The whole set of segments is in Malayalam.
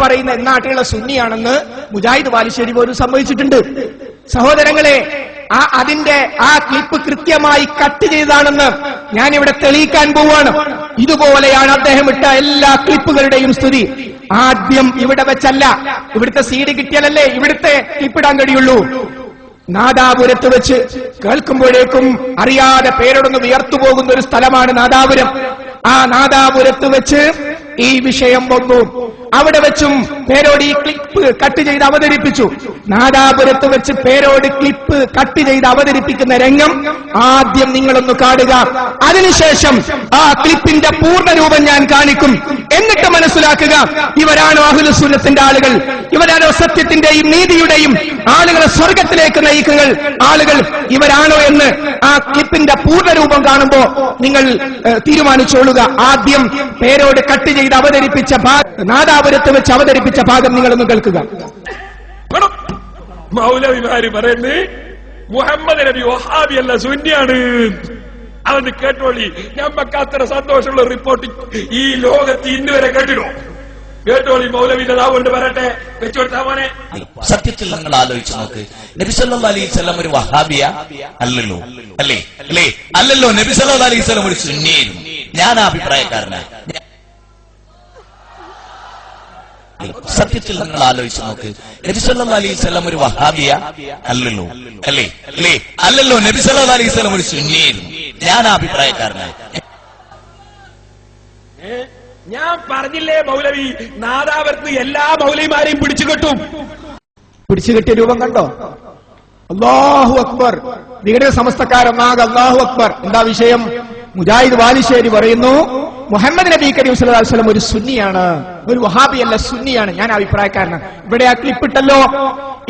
പറയുന്ന നാട്ടിലുള്ള സുന്നിയാണെന്ന് മുജാഹിദ് ബാലുശ്ശേരി പോലും സംഭവിച്ചിട്ടുണ്ട്. സഹോദരങ്ങളെ, അതിന്റെ ആ ക്ലിപ്പ് കൃത്യമായി കട്ട് ചെയ്തതാണെന്ന് ഞാനിവിടെ തെളിയിക്കാൻ പോവാണ്. ഇതുപോലെയാണ് അദ്ദേഹം ഇട്ട എല്ലാ ക്ലിപ്പുകളുടെയും സ്ഥിതി. ആദ്യം ഇവിടെ വെച്ചല്ല, ഇവിടുത്തെ സീഡ് കിട്ടിയാലല്ലേ ഇവിടുത്തെ ക്ലിപ്പിടാൻ കഴിയുള്ളൂ. നാദാപുരത്ത് വെച്ച് കേൾക്കുമ്പോഴേക്കും അറിയാതെ പേരൊടങ്ങ് വിയർത്തുപോകുന്ന ഒരു സ്ഥലമാണ് നാദാപുരം. ആ നാദാപുരത്ത് വെച്ച് ഈ വിഷയം വന്നു. അവിടെ വെച്ചും പേരോട് ഈ ക്ലിപ്പ് കട്ട് ചെയ്ത് അവതരിപ്പിച്ചു. നാദാപുരത്ത് വെച്ച് പേരോട് ക്ലിപ്പ് കട്ട് ചെയ്ത് അവതരിപ്പിക്കുന്ന രംഗം ആദ്യം നിങ്ങളൊന്ന് കാണുക. അതിനുശേഷം ആ ക്ലിപ്പിന്റെ പൂർണ്ണരൂപം ഞാൻ കാണിക്കും. എന്നിട്ട് മനസ്സിലാക്കുക, ഇവരാണോ അഹ്ലുസ് സുന്നത്തിന്റെ ആളുകൾ, ഇവരാണോ സത്യത്തിന്റെയും നീതിയുടെയും ആളുകളെ സ്വർഗത്തിലേക്ക് നയിക്കുന്ന ആളുകൾ, ഇവരാണോ എന്ന് ആ ക്ലിപ്പിന്റെ പൂർണ്ണരൂപം കാണുമ്പോ നിങ്ങൾ തീരുമാനിച്ചോളുക. ആദ്യം പേരോട് കട്ട് ചെയ്ത് അവതരിപ്പിച്ച നാദാപുരത്ത് വെച്ച് അവതരിപ്പിച്ച ഭാഗം നിങ്ങളൊന്ന് കേൾക്കുക. മൗലവിമാര് പറയുന്നത് മുഹമ്മദ് നബി വഹാബി അല്ല, സുന്നിയാണ്. അതൊന്ന് കേട്ടോളി. ഞമ്മക്ക് അത്ര സന്തോഷമുള്ള റിപ്പോർട്ട് ഈ ലോകത്ത് ഇന്നുവരെ കേട്ടിടോ. കേട്ടോളി, മൗലവിന്റെ നാവുകൊണ്ട് പറയട്ടെ, വെച്ചുകൊടുത്താ മോനെ. സത്യത്തിൽ നിങ്ങൾ ആലോചിച്ച് നോക്ക്, നബി സല്ലല്ലാഹു അലൈഹി വസല്ലം ഒരു വഹാബിയ അല്ലല്ലോ, അല്ലേ? അല്ലല്ലോ. നബി സല്ലല്ലാഹു അലൈഹി വസല്ലം ഒരു സുന്നിയായിരുന്നു. ഞാൻ ആ അഭിപ്രായക്കാരനാണ്. സത്യത്തിൽ നിങ്ങൾ ആലോചിച്ച് നോക്ക്, നബി സല്ലല്ലാഹു അലൈഹി വസല്ലം ഒരു വഹാബിയ അല്ലല്ലോ, അല്ലല്ലോ. നബി സല്ലല്ലാഹു അലൈഹി വസല്ലം ഒരു സുന്നിയായിരുന്നു. ഞാൻ ആ അഭിപ്രായക്കാരനാണ്. ഞാൻ പറഞ്ഞില്ലേ മൗലവി, നാദാപുരത്ത് എല്ലാ മൗലവിമാരെയും പിടിച്ചുകെട്ടിയ രൂപം കണ്ടോ? അല്ലാഹു അക്ബർ. നിങ്ങളുടെ സമസ്തക്കാരൊന്നാകെ അല്ലാഹു അക്ബർ. എന്താ വിഷയം? മുജാഹിദ് ബാലുശ്ശേരി പറയുന്നു, മുഹമ്മദ് നബി കരീം സല്ലല്ലാഹു അലൈഹി വസല്ലം ഒരു സുന്നിയാണ്, ഒരു വഹാബിയല്ല, സുന്നിയാണ്. ഞാൻ അഭിപ്രായക്കാരനാണ്. ഇവിടെ ആ ക്ലിപ്പിട്ടല്ലോ.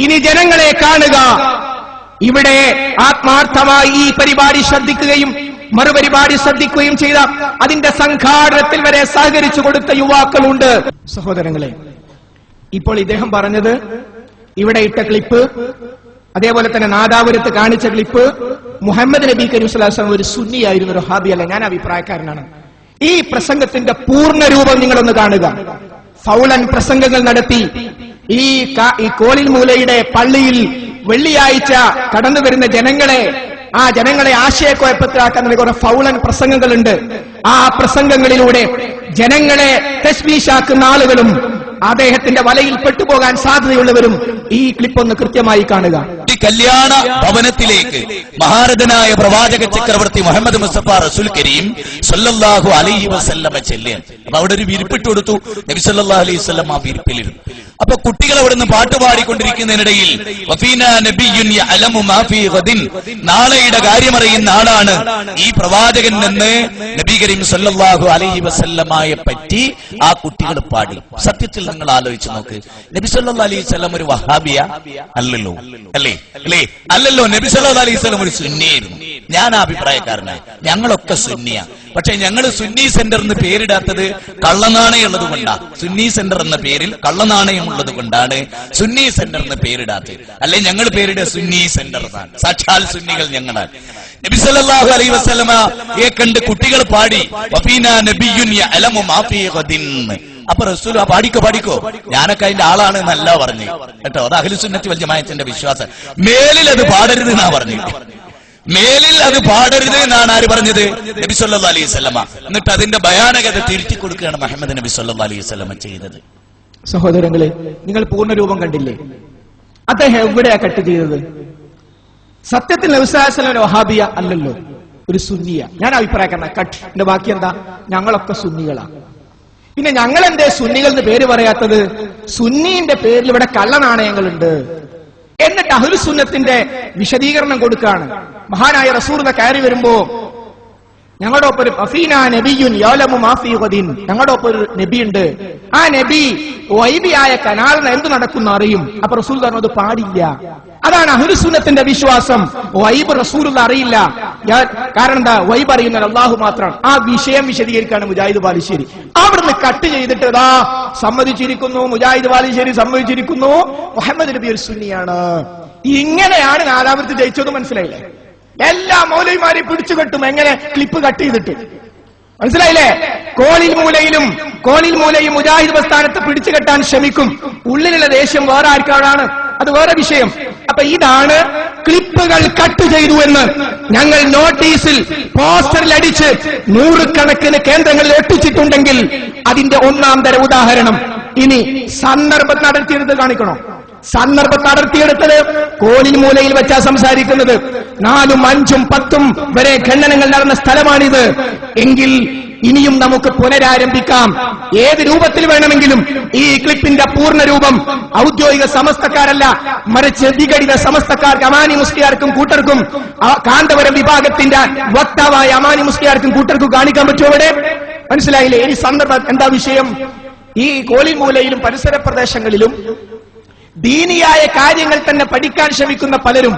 ഇനി ജനങ്ങളെ കാണുക. ഇവിടെ ആത്മാർത്ഥമായി ഈ പരിപാടി ശ്രദ്ധിക്കുകയും മറുപരിപാടി ശ്രദ്ധിക്കുകയും ചെയ്ത, അതിന്റെ സംഘാടനത്തിൽ വരെ സഹകരിച്ചു കൊടുത്ത യുവാക്കളുണ്ട്. സഹോദരങ്ങളെ, ഇപ്പോൾ ഇദ്ദേഹം പറഞ്ഞത്, ഇവിടെ ഇട്ട ക്ലിപ്പ്, അതേപോലെ തന്നെ നാദാപുരത്ത് കാണിച്ച ക്ലിപ്പ്, മുഹമ്മദ് നബി കരീം സല്ലല്ലാഹു അലൈഹി വസല്ലം ഒരു സുന്നിയായിരുന്നു, ഒരു വഹാബിയല്ല. ഞാൻ അഭിപ്രായക്കാരനാണ്. ഈ പ്രസംഗത്തിന്റെ പൂർണ്ണ രൂപം നിങ്ങളൊന്ന് കാണുക. ഫൗളൻ പ്രസംഗങ്ങൾ നടത്തി ഈ കോളിൽ മൂലയുടെ പള്ളിയിൽ വെള്ളിയാഴ്ച കടന്നു വരുന്ന ജനങ്ങളെ ആശയക്കുഴപ്പത്തിലാക്കാൻ കുറെ ഫൗളൻ പ്രസംഗങ്ങളുണ്ട്. ആ പ്രസംഗങ്ങളിലൂടെ ജനങ്ങളെ തശ്വീശാക്കുന്ന ആളുകളും അദ്ദേഹത്തിന്റെ വലയിൽ പെട്ടുപോകാൻ സാധ്യതയുള്ളവരും ഈ ക്ലിപ്പ് ഒന്ന് കൃത്യമായി കാണുക. ഈ കല്യാണ ഭവനത്തിലേക്ക് മഹാരഥനായ പ്രവാചക ചക്രവർത്തി മുഹമ്മദ് മുസ്തഫ റസൂൽ കരീം സല്ലല്ലാഹു അലൈഹി വസല്ലമ ചെല്ലാൻ അപ്പൊ അവിടെ ഒരു വിരിപ്പിട്ട് കൊടുത്തു. നബി സല്ലല്ലാഹു അലൈഹി വസല്ലം ആ വിരിപ്പിലിരുന്നു. അപ്പൊ കുട്ടികൾ അവിടെ നിന്ന് പാട്ടുപാടിക്കൊണ്ടിരിക്കുന്നതിനിടയിൽ നാളെയുടെ കാര്യമറിയുന്ന ആളാണ് ഈ പ്രവാചകൻ എന്ന് നബി കരീം സല്ലല്ലാഹു അലൈഹി വസല്ലമയെ പറ്റി ആ കുട്ടികൾ പാടി. സത്യത്തിൽ നിങ്ങൾ ആലോചിച്ച് നോക്ക്, നബി സല്ലല്ലാഹു അലൈഹി വസല്ലം ഒരു വഹാബിയ അല്ലല്ലോ, അല്ലല്ലോ. നബി സല്ലല്ലാഹു അലൈഹി വസല്ലം ഒരു സുന്നിയായിരുന്നു. ഞാൻ ആ അഭിപ്രായക്കാരനാണ്. ഞങ്ങളൊക്കെ സുന്നിയ. പക്ഷെ ഞങ്ങൾ സുന്നി സെന്റർ എന്ന് പേരിടാത്തത് കള്ളനാണയം ഉള്ളത് കൊണ്ടാണ്. സുന്നി സെന്റർ എന്ന പേരിൽ കള്ളനാണയം ഉള്ളത് കൊണ്ടാണ് സുന്നി സെന്റർ എന്ന് പേരിടാത്തത്. അല്ലെ ഞങ്ങൾ പേരിടുക സുന്നി സെന്റർ. സാക്ഷാൽ സുന്നികൾ ഞങ്ങളാണ്. നബി സല്ലല്ലാഹു അലൈഹി വസല്ലമയെ കണ്ട് കുട്ടികൾ പാടി, വഫീനാ നബിയ്യുൻ യഅലമു മാ ഫീ ഗദിൻ. അപ്പൊ റസൂൽ പാടിക്കോ, ഞാനൊക്കെ അതിന്റെ ആളാണ് എന്നല്ല പറഞ്ഞു കേട്ടോ. അത് അഹ്ലുസ് സുന്നത്തി വൽ ജമാഅത്തിന്റെ വിശ്വാസം. മേലിൽ അത് പാടരുത് എന്നാ പറഞ്ഞു. മേലിൽ അത് പാടരുത് എന്നാണ് ആര് പറഞ്ഞത്? നബി സല്ലല്ലാഹു അലൈഹി വസല്ലമ. എന്നിട്ട് അതിന്റെ ഭയാനകത തിരുത്തി കൊടുക്കുകയാണ് മുഹമ്മദ് നബി സല്ലല്ലാഹു അലൈഹി വസല്ലമ ചെയ്തത്. സഹോദരങ്ങളെ, നിങ്ങൾ പൂർണ്ണരൂപം കണ്ടില്ലേ? അദ്ദേഹം എവിടെയാ കട്ട് ചെയ്തത്? സത്യത്തിൽ നബി സല്ലല്ലാഹു അലൈഹി വസല്ലം വഹാബിയ അല്ലല്ലോ, ഒരു സുന്നിയ. ഞാൻ അഭിപ്രായക്കാരനാ. കട്ടിന്റെ ബാക്കി എന്താ? ഞങ്ങളൊക്കെ സുന്നികളാ. പിന്നെ ഞങ്ങൾ എന്തേ സുന്നികൾ എന്ന് പേര് പറയാത്തത്? സുന്നീന്റെ പേരിൽ ഇവിടെ കള്ളനാണയങ്ങളുണ്ട്. എന്നിട്ട് അഹ്ലുസ് സുന്നത്തിന്റെ വിശദീകരണം കൊടുക്കുകയാണ്. മഹാനായ റസൂൽ കയറി വരുമ്പോ ഞങ്ങളുടെ ഒപ്പം ഞങ്ങളുടെ ഒപ്പം ഒരു നബിയുണ്ട്. ആ നബി വൈബിയായ കനാലിന് എന്ത് നടക്കുന്ന അറിയും. അപ്പൊ റസൂൽ പറഞ്ഞത് പാടില്ല. അതാണ് അഹ്ലുസ് സുന്നത്തിന്റെ വിശ്വാസം. വൈബ് റസൂലുള്ള അറിയില്ല. കാരണം എന്താ? വൈബ് അറിയുന്നത് അല്ലാഹു മാത്രമാണ്. ആ വിഷയം വിശദീകരിക്കാണ് മുജാഹിദ് ബാലുശ്ശേരി. അവിടുന്ന് കട്ട് ചെയ്തിട്ട് സമ്മതിച്ചിരിക്കുന്നു, മുജാഹിദ് ബാലുശ്ശേരി സമ്മതിച്ചിരിക്കുന്നു, മുഹമ്മദ് നബി ഒരു സുന്നിയാണ്. ഇങ്ങനെയാണ് നാദാപുരത്ത് ജയിച്ചത്. മനസ്സിലായില്ലേ? എല്ലാ മൗലവിമാരെയും പിടിച്ചു കെട്ടും. എങ്ങനെ? ക്ലിപ്പ് കട്ട് ചെയ്തിട്ട്. മനസ്സിലായില്ലേ? കോണിൽ മൂലയും മുജാഹിദ് പ്രസ്ഥാനത്തെ പിടിച്ചു കെട്ടാൻ ശ്രമിക്കും. ഉള്ളിലുള്ള ദേഷ്യം വേറെ ആർക്കാണ്, അത് വേറെ വിഷയം. അപ്പൊ ഇതാണ് ക്ലിപ്പുകൾ കട്ട് ചെയ്തു എന്ന് ഞങ്ങൾ നോട്ടീസിൽ പോസ്റ്ററിൽ അടിച്ച് 100 കണക്കിന് കേന്ദ്രങ്ങളിൽ ഒട്ടിച്ചിട്ടുണ്ടെങ്കിൽ അതിന്റെ ഒന്നാം തര ഉദാഹരണം. ഇനി സന്ദർഭം നടത്തിയെടുത്ത് കാണിക്കണോ? സന്ദർഭം നടത്തിയെടുത്തത് കോണിൽ മൂലയിൽ വെച്ചാ സംസാരിക്കുന്നത്. 4, 5, 10 വരെ ഖണ്ഡനങ്ങൾ നടന്ന സ്ഥലമാണിത്. എങ്കിൽ ഇനിയും നമുക്ക് പുനരാരംഭിക്കാം. ഏത് രൂപത്തിൽ വേണമെങ്കിലും ഈ ക്ലിപ്പിന്റെ പൂർണ്ണ രൂപം ഔദ്യോഗിക സമസ്തക്കാരല്ല, മറിച്ച് വിഘടിത സമസ്തക്കാർക്ക്, അമാനി മുസ്ലിയാർക്കും കൂട്ടർക്കും, കാന്തപുരം വിഭാഗത്തിന്റെ വക്താവായ അമാനി മുസ്ലിയാർക്കും കൂട്ടർക്കും കാണിക്കാൻ പറ്റുമോ? ഇവിടെ മനസ്സിലായില്ലേ? ഇനി സന്ദർഭം എന്താ വിഷയം? ഈ കോളിമൂലയിലും പരിസര പ്രദേശങ്ങളിലും ദീനിയായ കാര്യങ്ങൾ തന്നെ പഠിക്കാൻ ശ്രമിക്കുന്ന പലരും